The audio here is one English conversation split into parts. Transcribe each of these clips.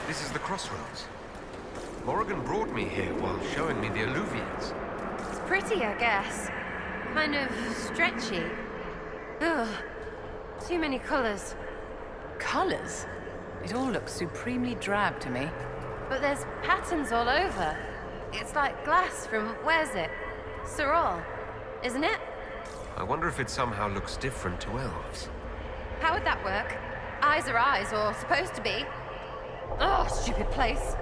This is the crossroads. Morrigan brought me here while showing me the alluvians. It's pretty, I guess. Kind of stretchy. Ugh. Too many colors. Colors? It all looks supremely drab to me. But there's patterns all over. It's like glass from, where's it? Sorol, isn't it? I wonder if it somehow looks different to elves. How would that work? Eyes are eyes, or supposed to be. Oh, stupid place.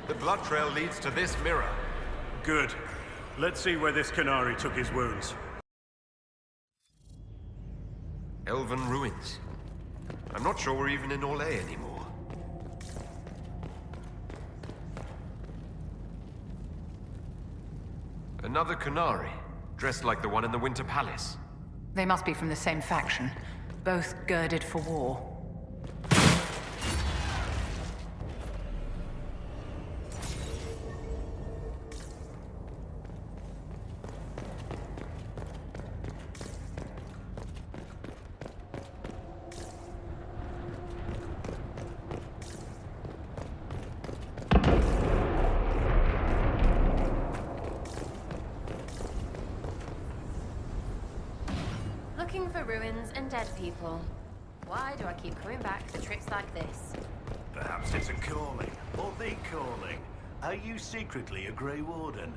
The blood trail leads to this mirror. Good. Let's see where this Canary took his wounds. Elven ruins. I'm not sure we're even in Orlais anymore. Another Canary, dressed like the one in the Winter Palace. They must be from the same faction, both girded for war. Looking for ruins and dead people. Why do I keep coming back to trips like this? Perhaps it's a calling, or the calling. Are you secretly a Grey Warden?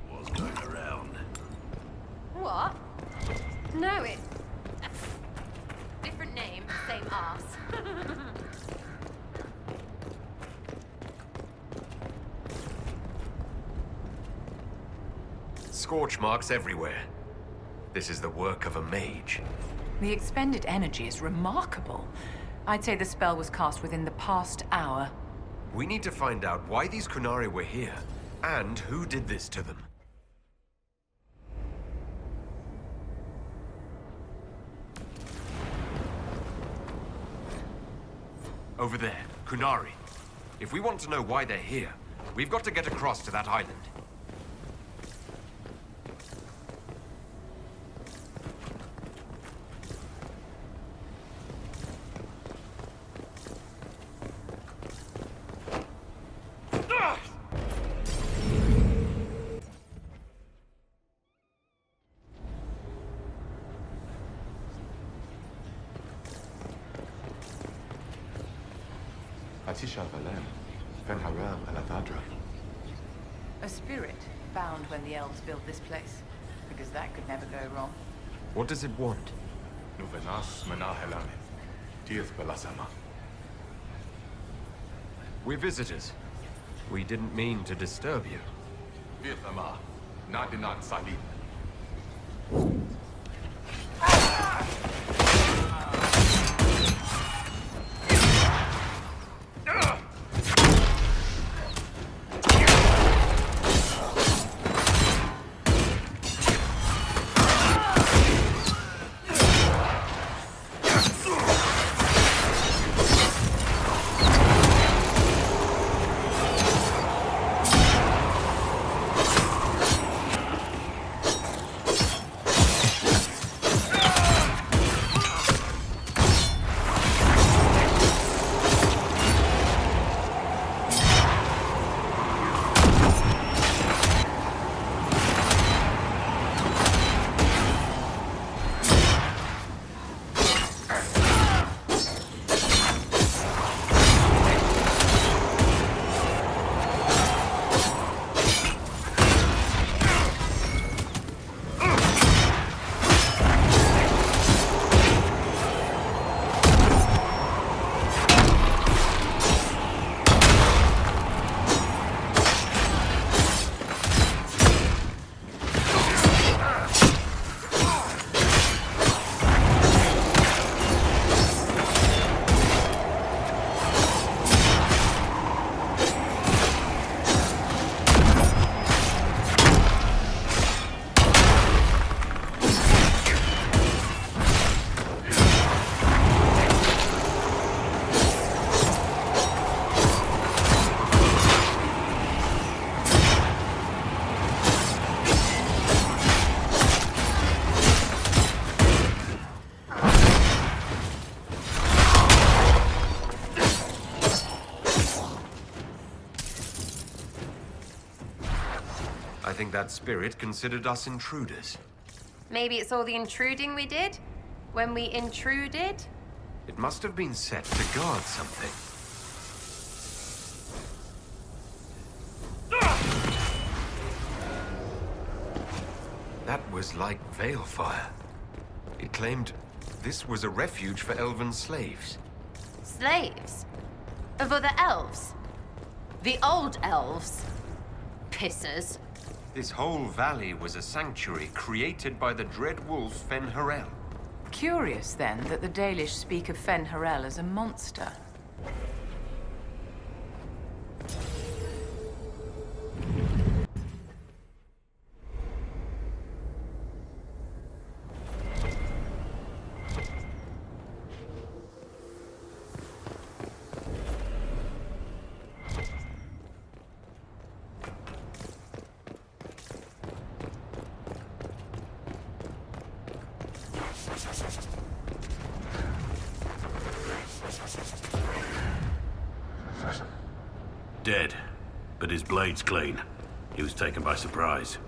What's going around? What? No, it... Different name, same arse. Scorch marks everywhere. This is the work of a mage. The expended energy is remarkable. I'd say the spell was cast within the past hour. We need to find out why these Kunari were here, and who did this to them. Over there, Kunari. If we want to know why they're here, we've got to get across to that island. A spirit found when the elves built this place, because that could never go wrong. What does it want? We're visitors. We didn't mean to disturb you. think that spirit considered us intruders. Maybe it's all the intruding we did? When we intruded? It must have been set to guard something. That was like Veilfire. It claimed this was a refuge for elven slaves. Slaves? Of other elves? The old elves? Pissers. This whole valley was a sanctuary created by the dread wolf Fen-Harel. Curious, then, that the Dalish speak of Fen-Harel as a monster. Dead, but his blade's clean. He was taken by surprise.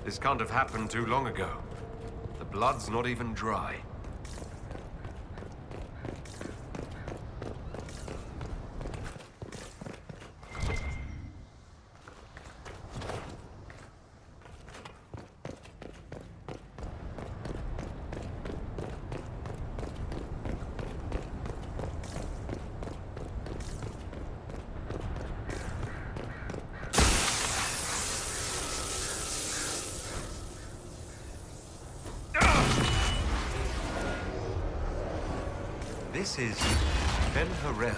This can't have happened too long ago. The blood's not even dry. This is Fen-Harel,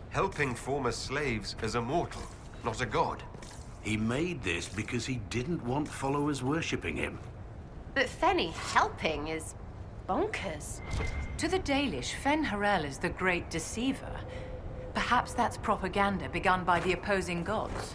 helping former slaves as a mortal, not a god. He made this because he didn't want followers worshipping him. But Fenny helping is bonkers. To the Dalish, Fen-Harel is the great deceiver. Perhaps that's propaganda begun by the opposing gods.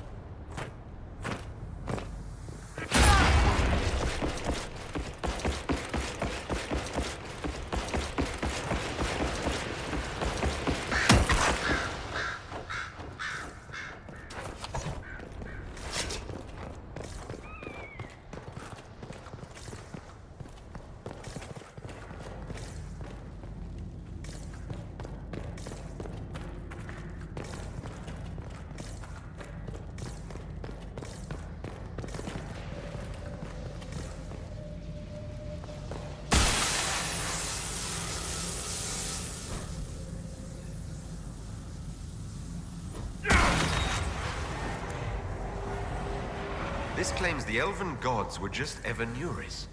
This claims the elven gods were just Evanuris.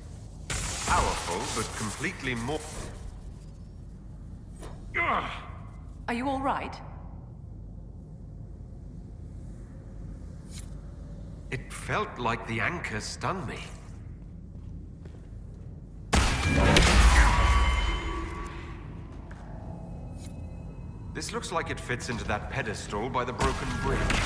Powerful, but completely more... Are you all right? It felt like the anchor stung me. This looks like it fits into that pedestal by the broken bridge.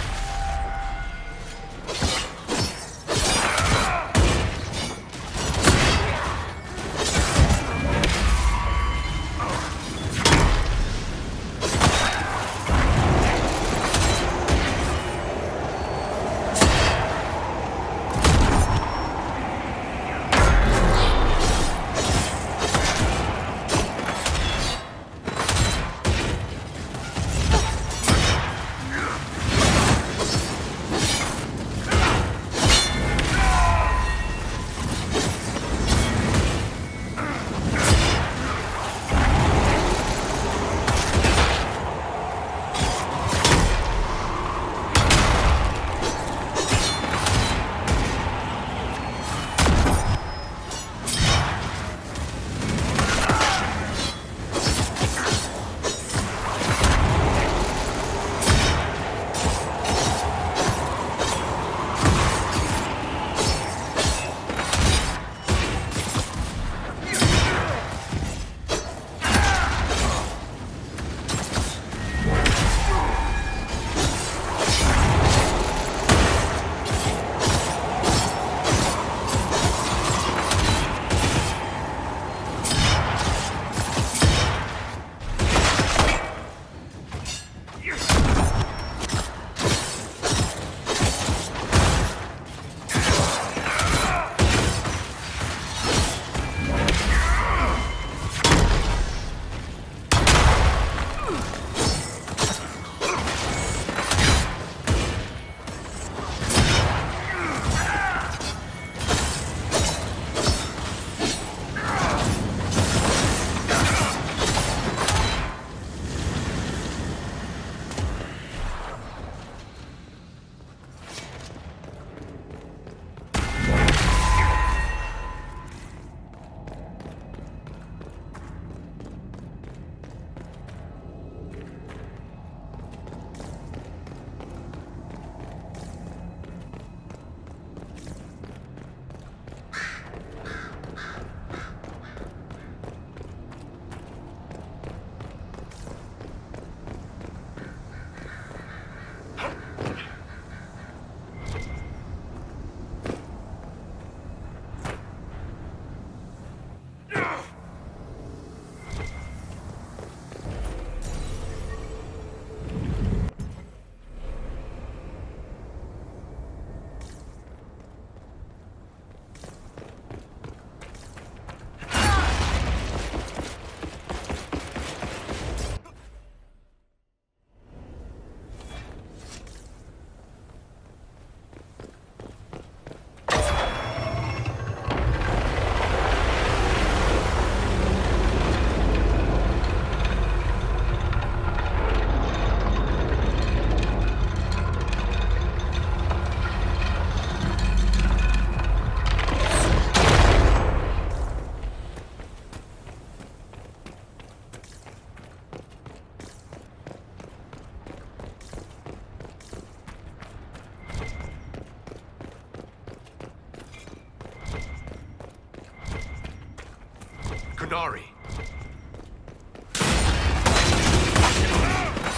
Qunari.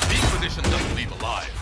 The Inquisition doesn't leave alive.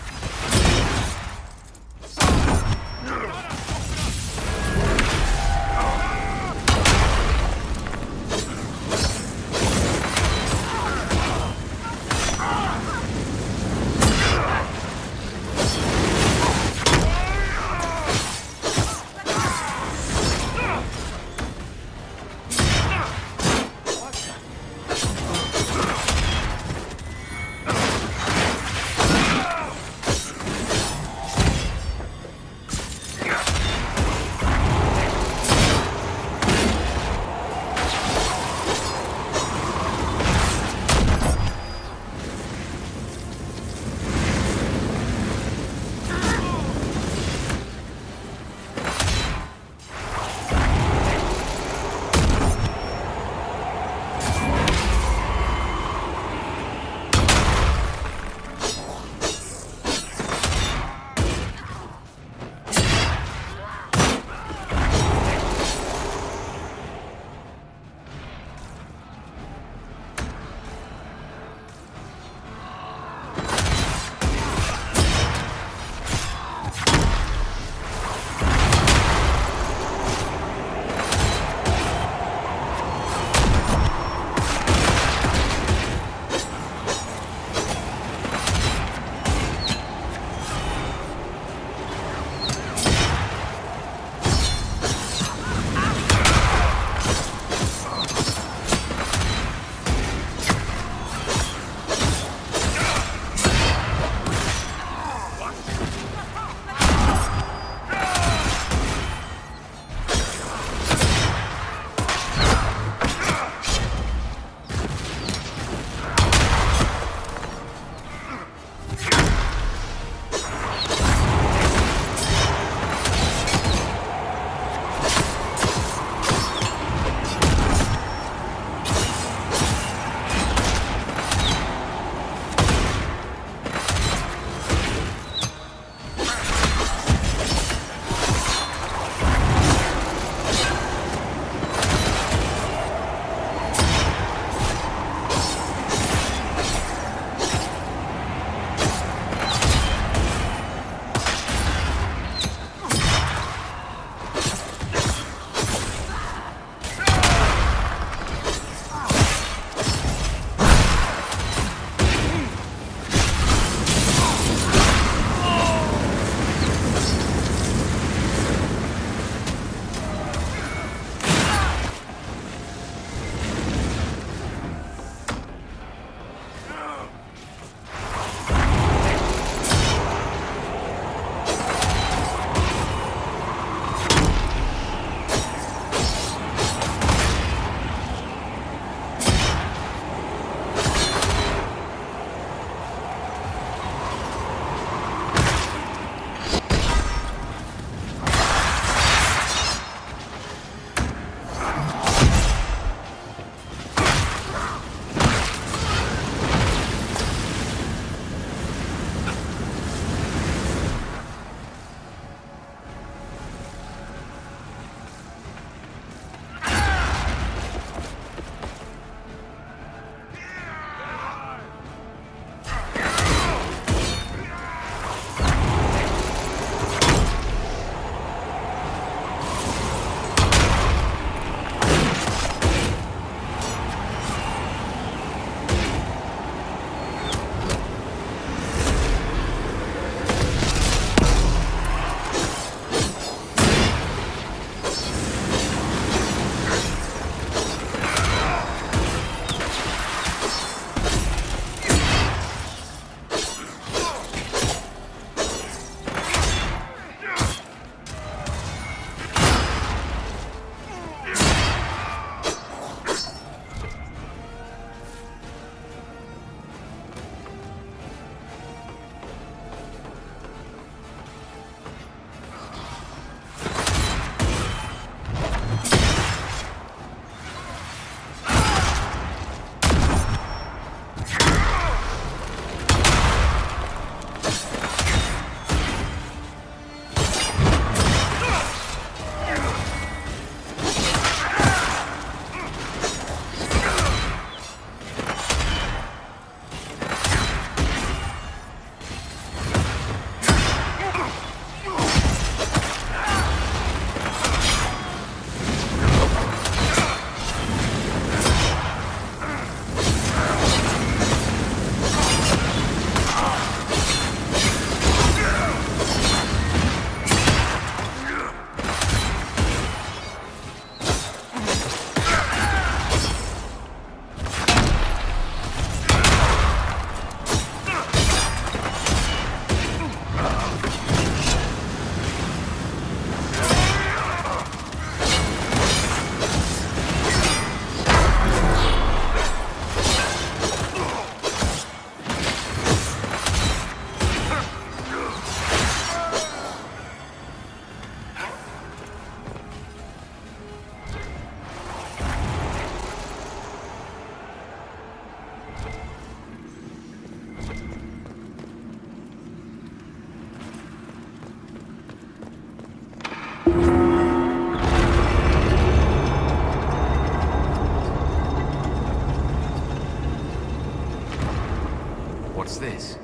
What's this?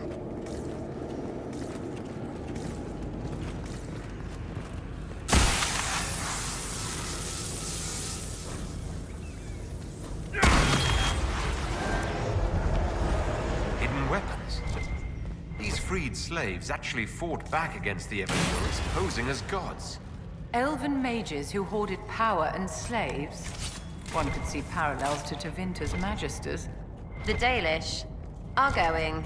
Hidden weapons. These freed slaves actually fought back against the Evildoers, posing as gods. Elven mages who hoarded power and slaves. One could see parallels to Tevinter's Magisters. The Dalish are going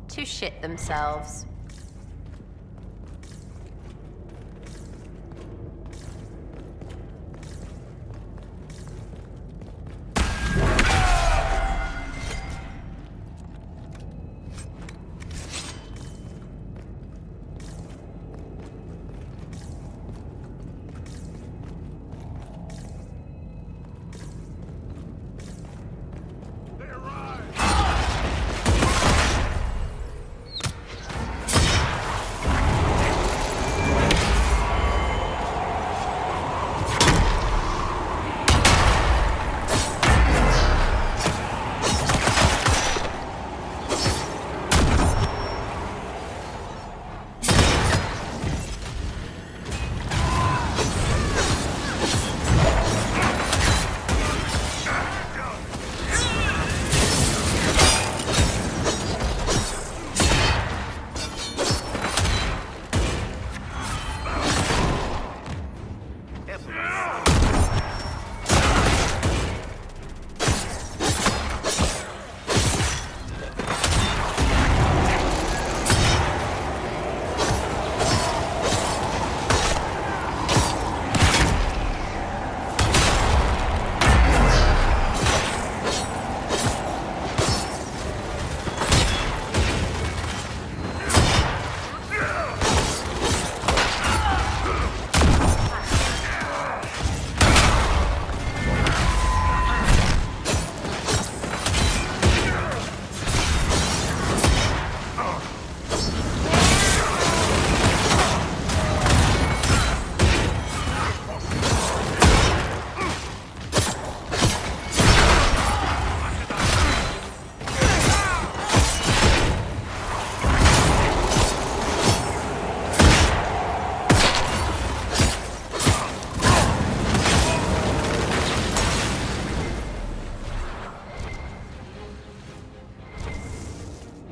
to shit themselves.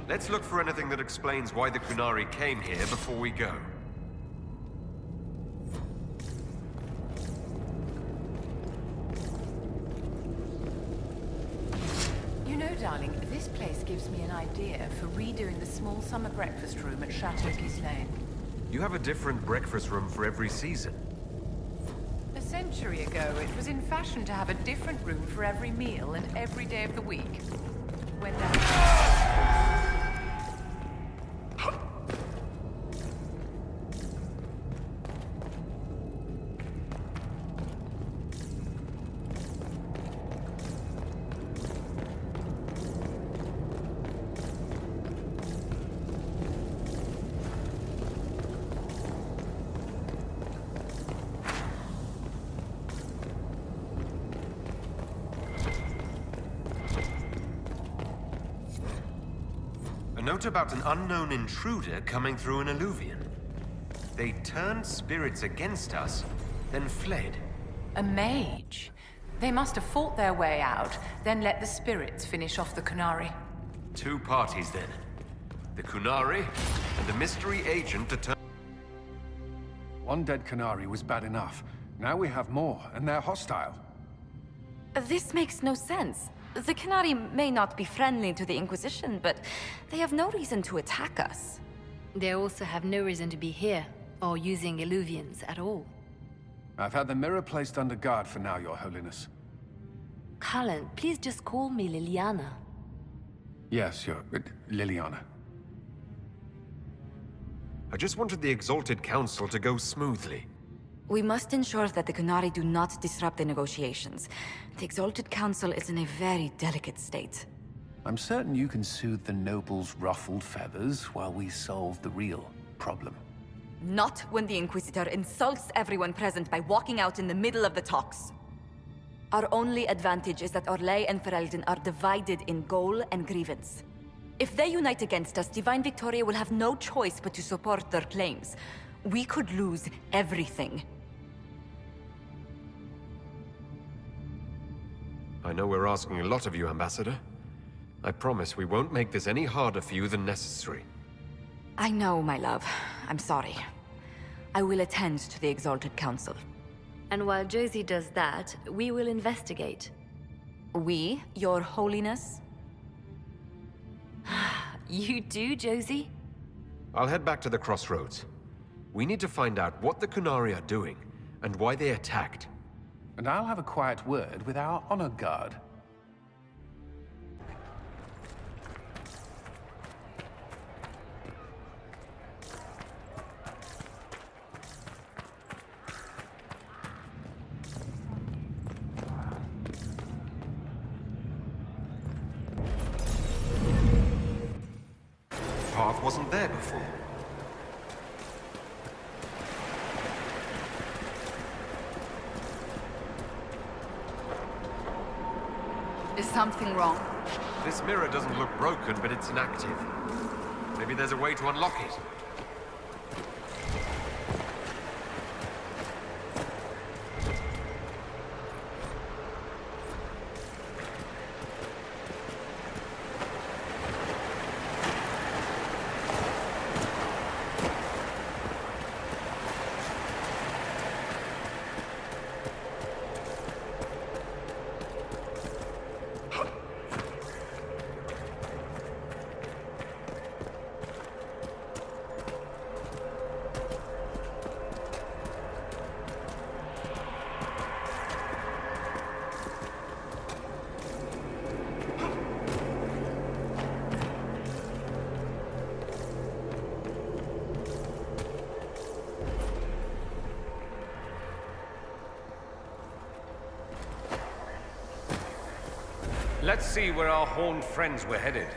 Let's look for anything that explains why the Qunari came here before we go. You know, darling, this place gives me an idea for redoing the small summer breakfast room at Chateau Gislaine. You have a different breakfast room for every season. A century ago, it was in fashion to have a different room for every meal and every day of the week. When A note about an unknown intruder coming through an alluvion. They turned spirits against us, then fled. a mage. They must have fought their way out, then let the spirits finish off the Qunari. Two parties then. The Qunari and a mystery agent determined. One dead Qunari was bad enough. Now we have more, and they're hostile. This makes no sense. The Qunari may not be friendly to the Inquisition, but they have no reason to attack us. They also have no reason to be here, or using illuvians at all. I've had the mirror placed under guard for now, Your Holiness. Cullen, please just call me Liliana. Yes, Liliana. I just wanted the Exalted Council to go smoothly. We must ensure that the Qunari do not disrupt the negotiations. The Exalted Council is in a very delicate state. I'm certain you can soothe the nobles' ruffled feathers while we solve the real problem. Not when the Inquisitor insults everyone present by walking out in the middle of the talks. Our only advantage is that Orlais and Ferelden are divided in goal and grievance. If they unite against us, Divine Victoria will have no choice but to support their claims. We could lose everything. I know we're asking a lot of you, Ambassador. I promise we won't make this any harder for you than necessary. I know, my love. I'm sorry. I will attend to the Exalted Council. And while Josie does that, we will investigate. We, Your Holiness? You do, Josie? I'll head back to the crossroads. We need to find out what the Kunari are doing, and why they attacked. And I'll have a quiet word with our honor guard. Path wasn't there before. Is something wrong? This mirror doesn't look broken, but it's inactive. Maybe there's a way to unlock it. Let's see where our horned friends were headed.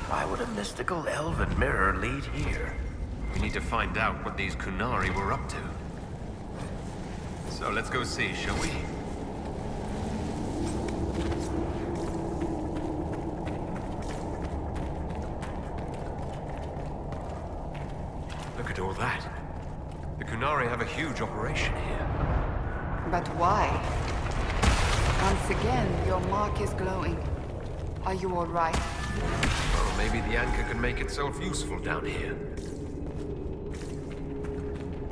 Why would a mystical elven mirror lead here? We need to find out what these Kunari were up to. So let's go see, shall we? Look at all that. The Kunari have a huge operation here. But why? Once again, your mark is glowing. Are you all right? Well, maybe the anchor can make itself useful down here.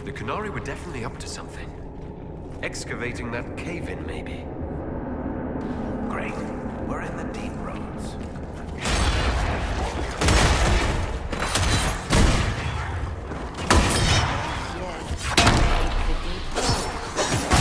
The Kunari were definitely up to something. Excavating that cave-in, maybe. Great. We're in the deep roads. Yes, take the deep road.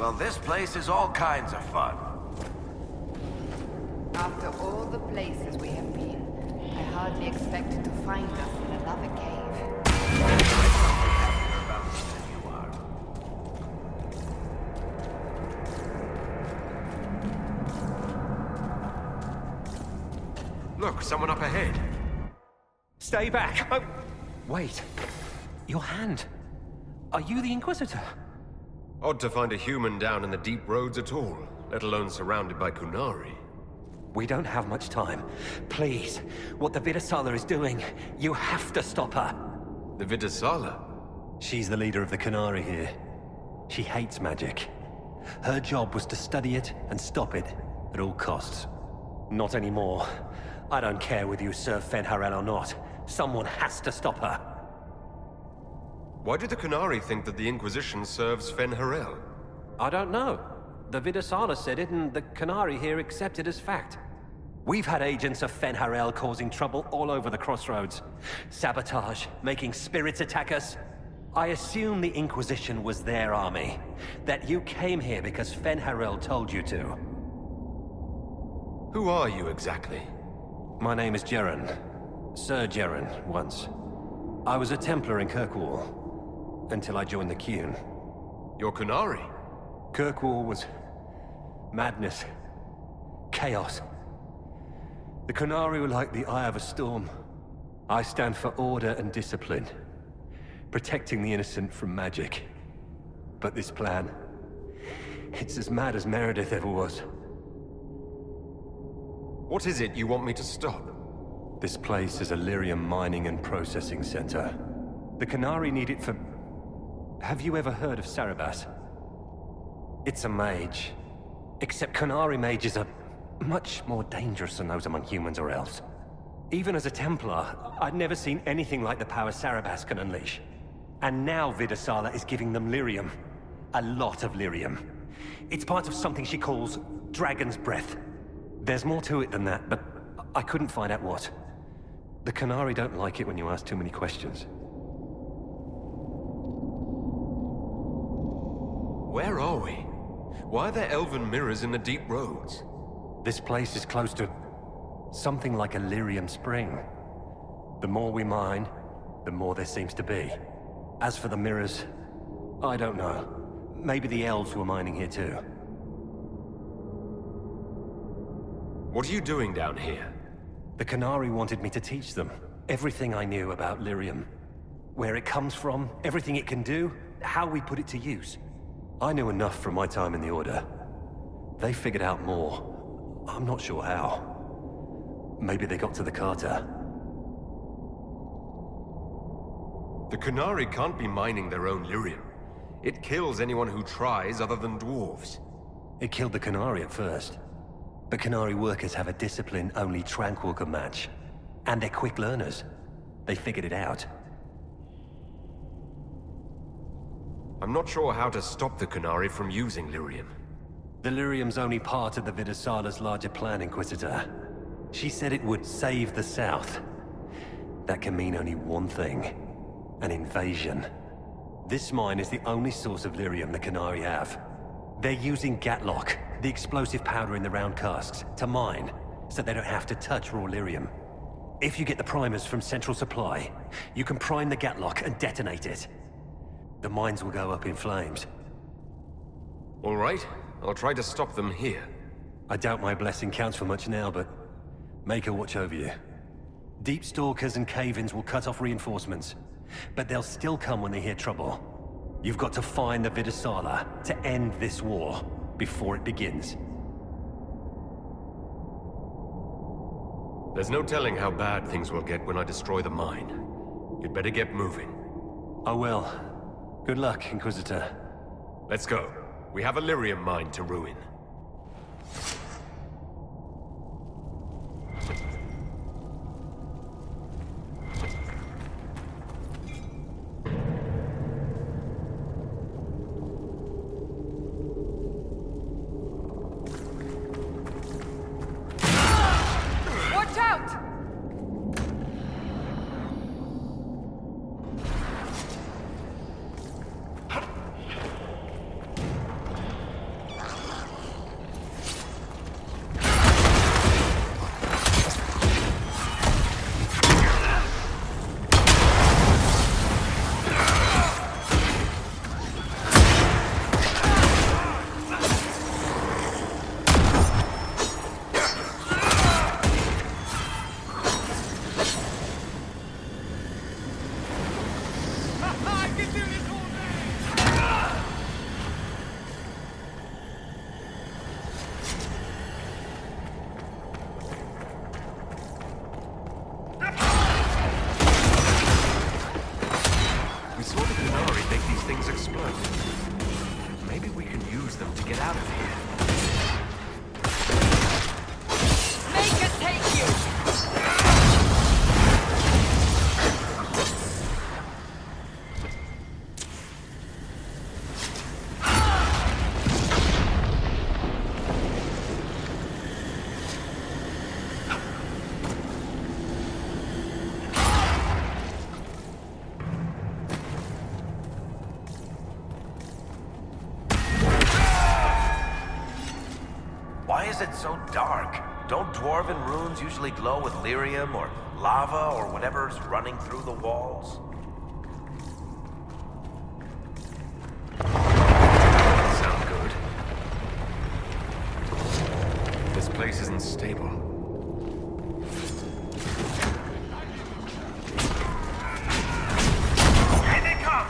Well, this place is all kinds of fun. After all the places we have been, I hardly expected to find us in another cave. You are. Look, someone up ahead. Stay back! Oh, wait. Your hand. Are you the Inquisitor? Odd to find a human down in the deep roads at all, let alone surrounded by Kunari. We don't have much time. Please, what the Vidasala is doing, you have to stop her. The Vidasala? She's the leader of the Kunari here. She hates magic. Her job was to study it and stop it at all costs. Not anymore. I don't care whether you serve Fen'Harel or not. Someone has to stop her. Why do the Kunari think that the Inquisition serves Fen'Harel? I don't know. The Vidasala said it, and the Kunari here accept it as fact. We've had agents of Fen'Harel causing trouble all over the crossroads. Sabotage, making spirits attack us. I assume the Inquisition was their army. That you came here because Fen'Harel told you to. Who are you exactly? My name is Jeren. Sir Jeren, once. I was a Templar in Kirkwall, until I joined the Qun. You're Kunari? Kirkwall was madness, chaos. The Kunari were like the eye of a storm. I stand for order and discipline, protecting the innocent from magic. But this plan, it's as mad as Meredith ever was. What is it you want me to stop? This place is a lyrium mining and processing center. The Kunari need it for... Have you ever heard of Sarabas? It's a mage. Except Kunari mages are much more dangerous than those among humans or elves. Even as a Templar, I'd never seen anything like the power Sarabas can unleash. And now Vidasala is giving them lyrium. A lot of lyrium. It's part of something she calls Dragon's Breath. There's more to it than that, but I couldn't find out what. The Kunari don't like it when you ask too many questions. Where are we? Why are there elven mirrors in the deep roads? This place is close to something like a lyrium spring. The more we mine, the more there seems to be. As for the mirrors, I don't know. Maybe the elves were mining here too. What are you doing down here? The Kunari wanted me to teach them everything I knew about lyrium. Where it comes from, everything it can do, how we put it to use. I knew enough from my time in the Order. They figured out more. I'm not sure how. Maybe they got to the Carter. The Kunari can't be mining their own lyrium. It kills anyone who tries other than dwarves. It killed the Kunari at first. But Kunari workers have a discipline only Tranquil can match. And they're quick learners. They figured it out. I'm not sure how to stop the Kunari from using lyrium. The lyrium's only part of the Vidasala's larger plan, Inquisitor. She said it would save the South. That can mean only one thing. An invasion. This mine is the only source of lyrium the Kunari have. They're using Gatlock, the explosive powder in the round casks, to mine, so they don't have to touch raw lyrium. If you get the primers from Central Supply, you can prime the Gatlock and detonate it. The mines will go up in flames. All right, I'll try to stop them here. I doubt my blessing counts for much now, but make her watch over you. Deep Stalkers and Cave-ins will cut off reinforcements, but they'll still come when they hear trouble. You've got to find the Vidasala to end this war before it begins. There's no telling how bad things will get when I destroy the mine. You'd better get moving. I will. Good luck, Inquisitor. Let's go. We have a lyrium mine to ruin. Watch out! things explode. Maybe we can use them to get out of here. Make it take you! Why is it so dark? Don't dwarven runes usually glow with lyrium or lava or whatever's running through the walls? Sound good. This place isn't stable. Here they come!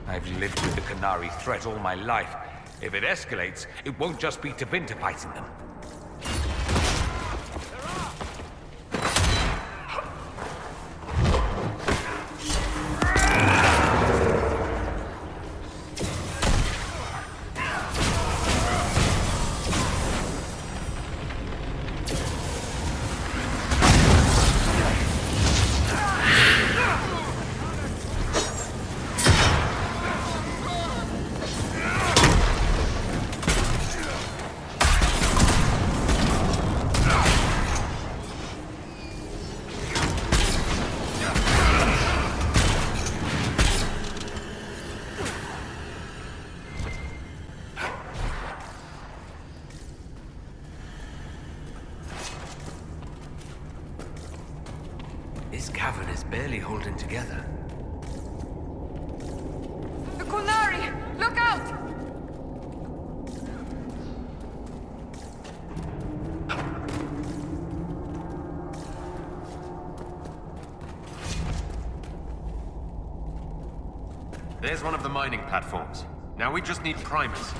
I've lived with the Qunari threat all my life. If it escalates, it won't just be Tevinter fighting them. This cavern is barely holding together. The Qunari! Look out! There's one of the mining platforms. Now we just need primers.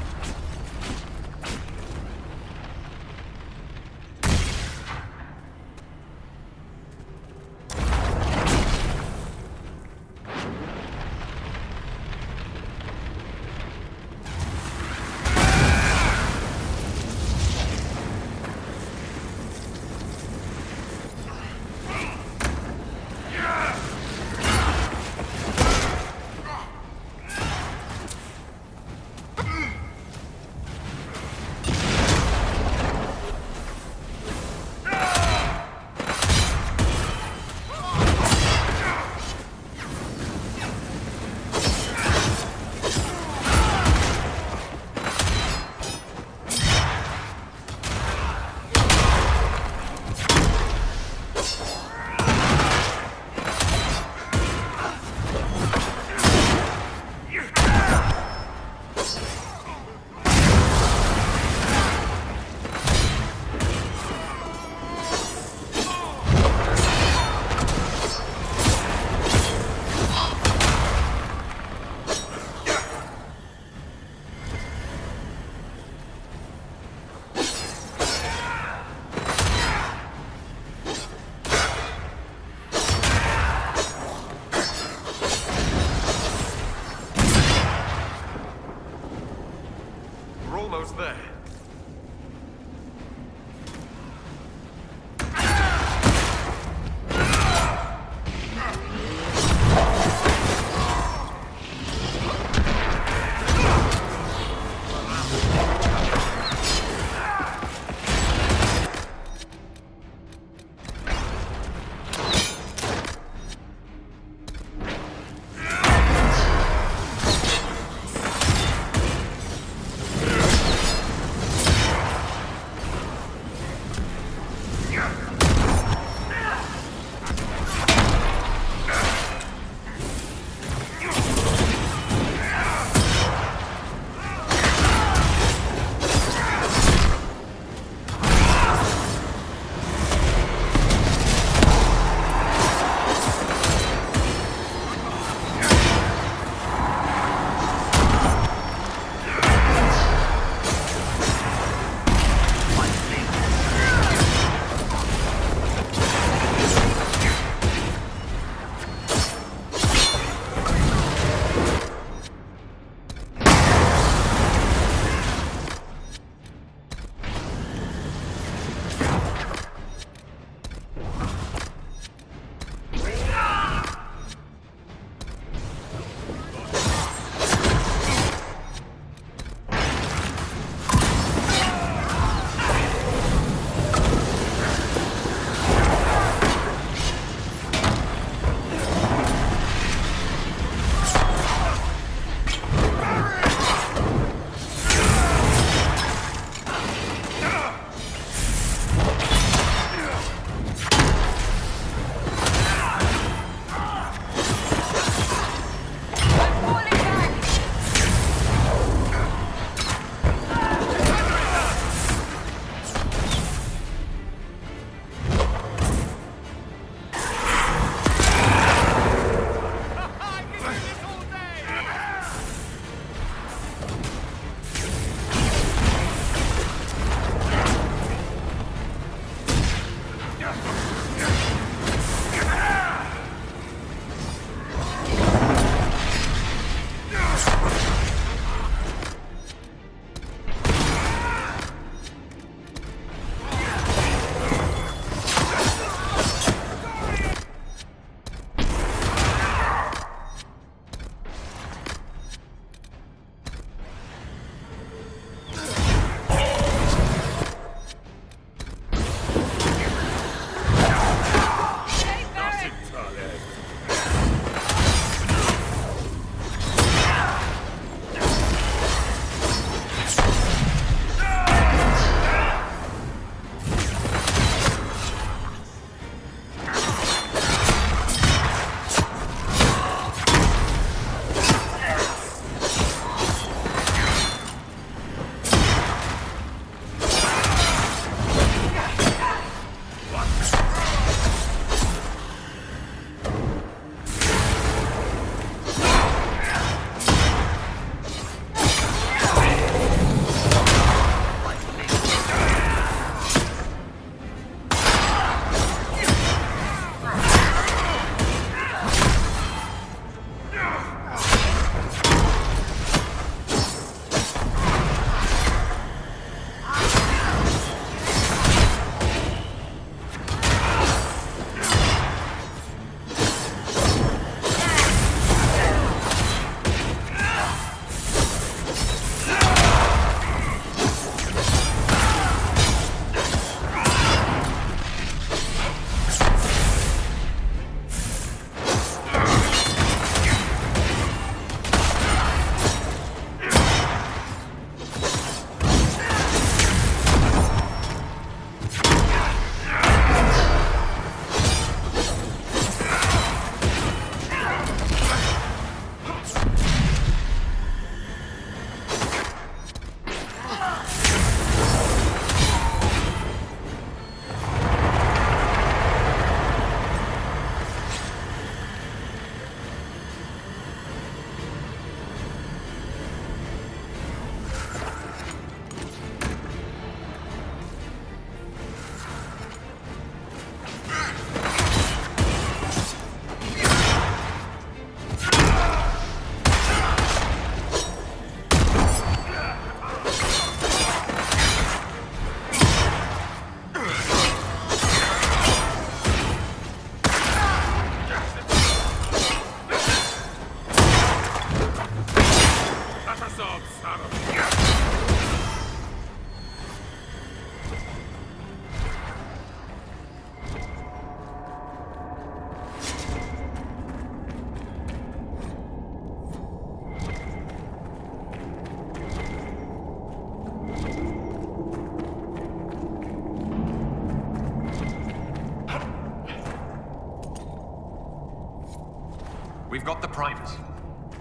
We've got the primers.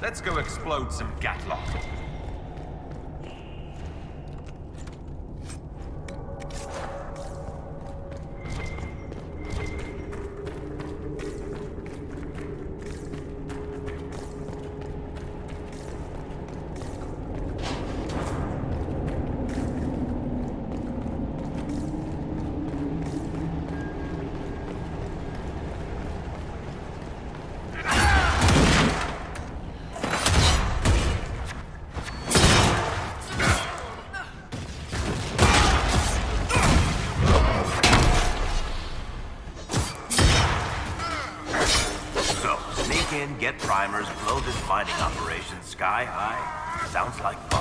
Let's go explode some Gatlock. Get primers, blow this mining operation sky high. Sounds like fun.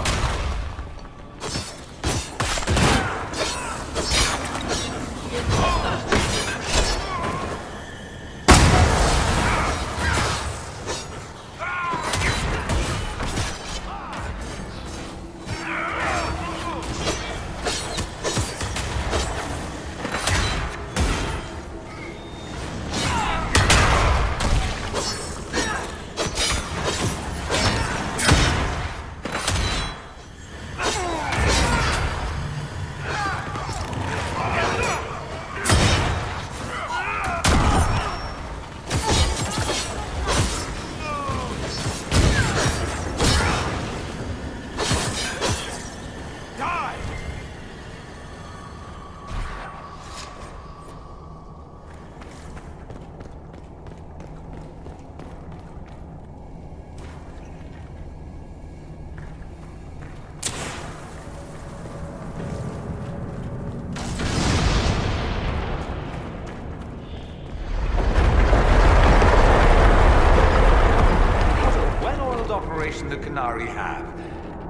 The Canary have.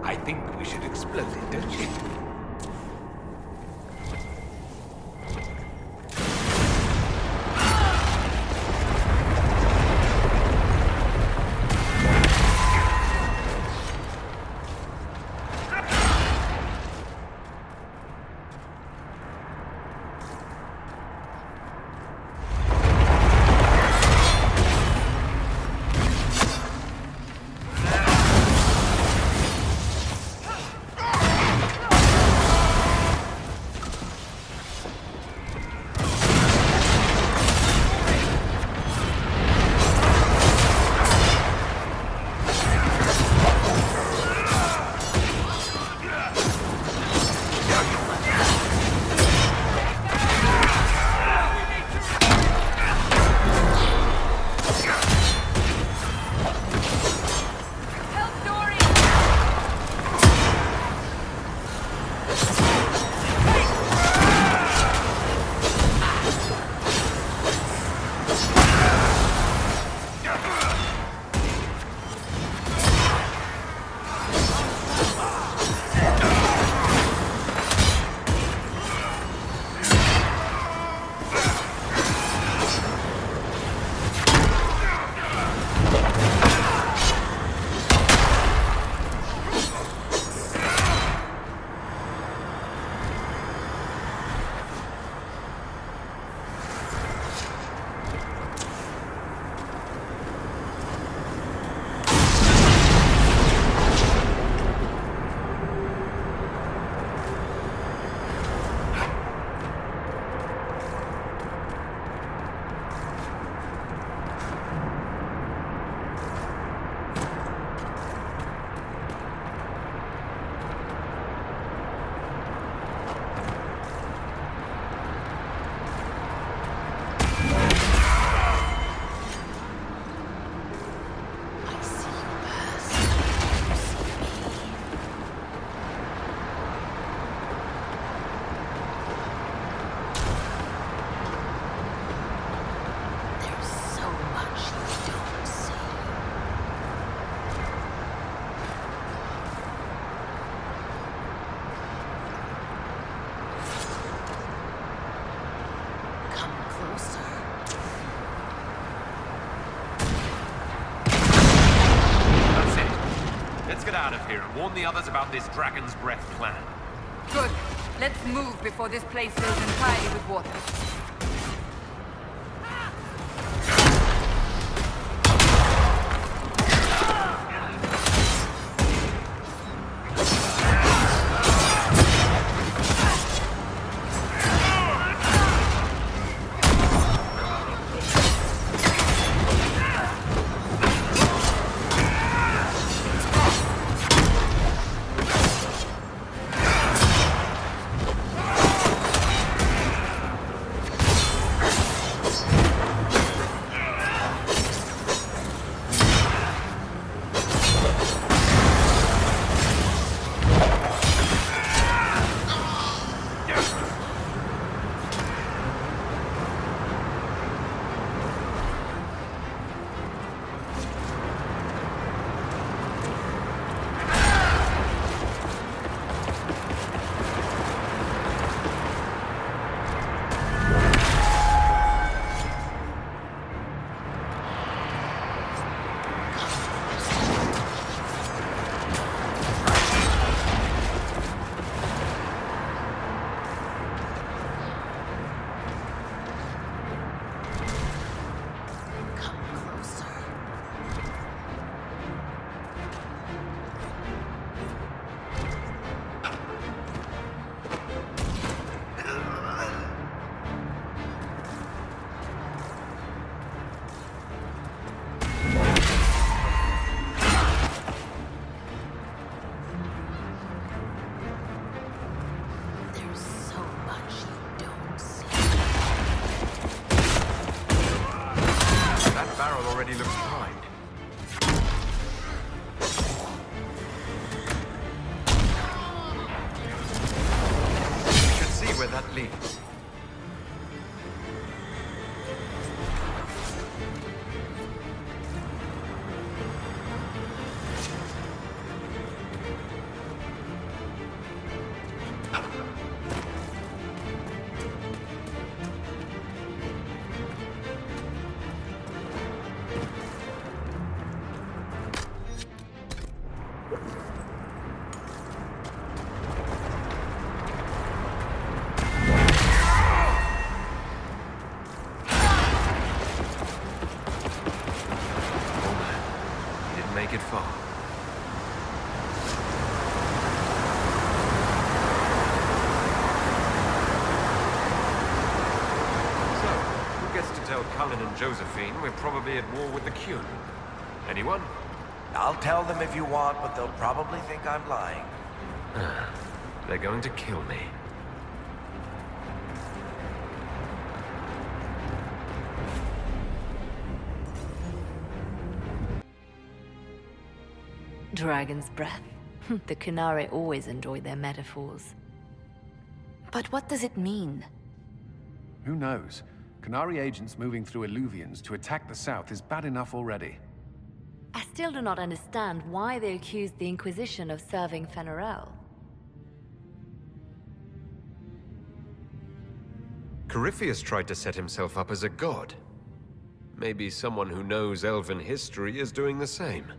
I think we should explode it, don't you? Let's get out of here and warn the others about this Dragon's Breath plan. Good. Let's move before this place fills entirely with water. please. Make it far. So, who gets to tell Cullen and Josephine we're probably at war with the Qun? Anyone? I'll tell them if you want, but they'll probably think I'm lying. They're going to kill me. Dragon's breath. The Qunari always enjoy their metaphors. But what does it mean? Who knows? Qunari agents moving through Illuvians to attack the south is bad enough already. I still do not understand why they accused the Inquisition of serving Fen'Harel. Corypheus tried to set himself up as a god. Maybe someone who knows Elven history is doing the same.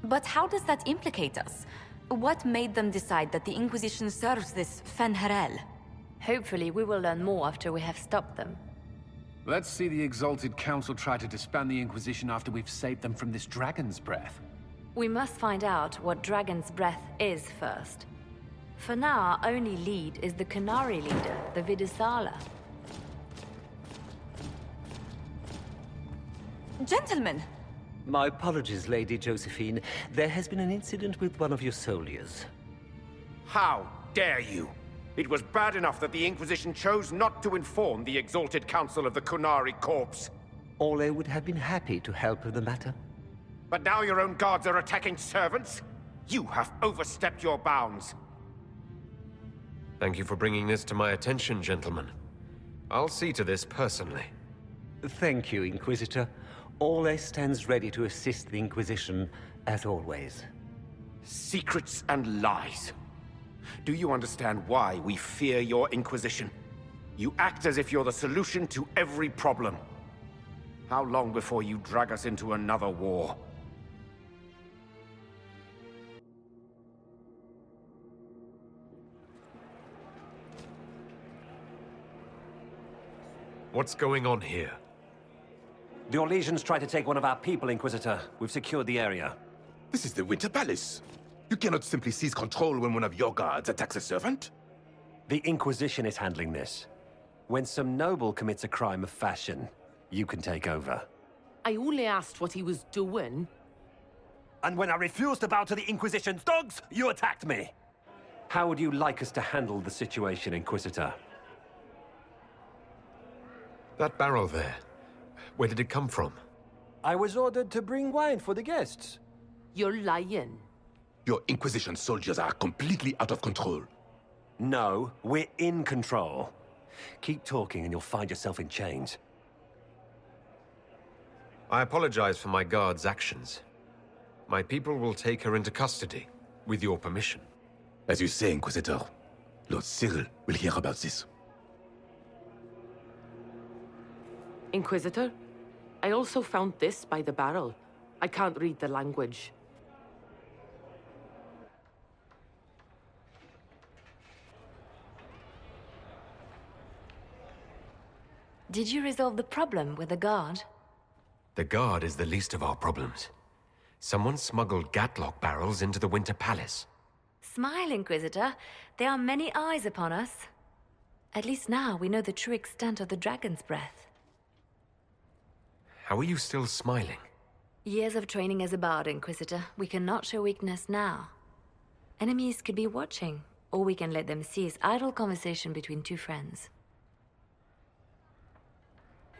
But how does that implicate us? What made them decide that the Inquisition serves this Fen'Harel? Hopefully we will learn more after we have stopped them. Let's see the Exalted Council try to disband the Inquisition after we've saved them from this dragon's breath. We must find out what Dragon's Breath is first. For now, our only lead is the Qunari leader, the Vidusala. Gentlemen! My apologies, Lady Josephine. There has been an incident with one of your soldiers. How dare you? It was bad enough that the Inquisition chose not to inform the Exalted Council of the Qunari Corps. Ole would have been happy to help with the matter. But now your own guards are attacking servants? You have overstepped your bounds. Thank you for bringing this to my attention, gentlemen. I'll see to this personally. Thank you, Inquisitor. Ole stands ready to assist the Inquisition, as always. Secrets and lies. Do you understand why we fear your Inquisition? You act as if you're the solution to every problem. How long before you drag us into another war? What's going on here? The Orlesians tried to take one of our people, Inquisitor. We've secured the area. This is the Winter Palace. You cannot simply seize control when one of your guards attacks a servant. The Inquisition is handling this. When some noble commits a crime of fashion, you can take over. I only asked what he was doing. And when I refused to bow to the Inquisition's dogs, you attacked me! How would you like us to handle the situation, Inquisitor? That barrel there, where did it come from? I was ordered to bring wine for the guests. You're lying. Your Inquisition soldiers are completely out of control. No, we're in control. Keep talking and you'll find yourself in chains. I apologize for my guard's actions. My people will take her into custody, with your permission. As you say, Inquisitor, Lord Cyril will hear about this. Inquisitor, I also found this by the barrel. I can't read the language. Did you resolve the problem with the guard? The guard is the least of our problems. Someone smuggled Gatlock barrels into the Winter Palace. Smile, Inquisitor. There are many eyes upon us. At least now we know the true extent of the Dragon's Breath. How are you still smiling? Years of training as a bard, Inquisitor. We cannot show weakness now. Enemies could be watching, or we can let them seize idle conversation between two friends.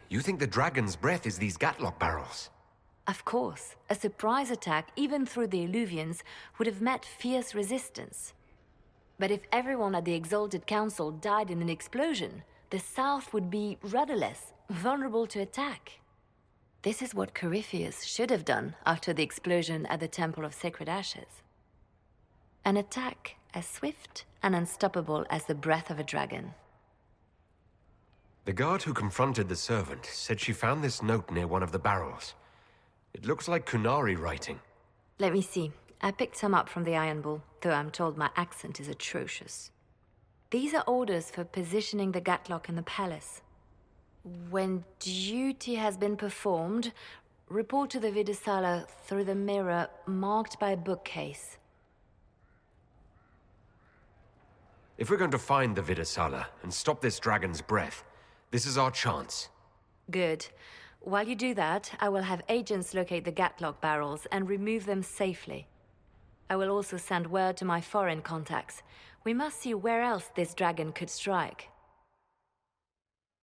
You think the Dragon's Breath is these Gatlock barrels? Of course. A surprise attack, even through the Illuvians, would have met fierce resistance. But if everyone at the Exalted Council died in an explosion, the South would be rudderless, vulnerable to attack. This is what Corypheus should have done after the explosion at the Temple of Sacred Ashes. An attack as swift and unstoppable as the breath of a dragon. The guard who confronted the servant said she found this note near one of the barrels. It looks like Kunari writing. Let me see. I picked some up from the Iron Bull, though I'm told my accent is atrocious. These are orders for positioning the Gatlock in the palace. When duty has been performed, report to the Vidusala through the mirror marked by a bookcase. If we're going to find the Vidusala and stop this dragon's breath, this is our chance. Good. While you do that, I will have agents locate the Gatlock barrels and remove them safely. I will also send word to my foreign contacts. We must see where else this dragon could strike.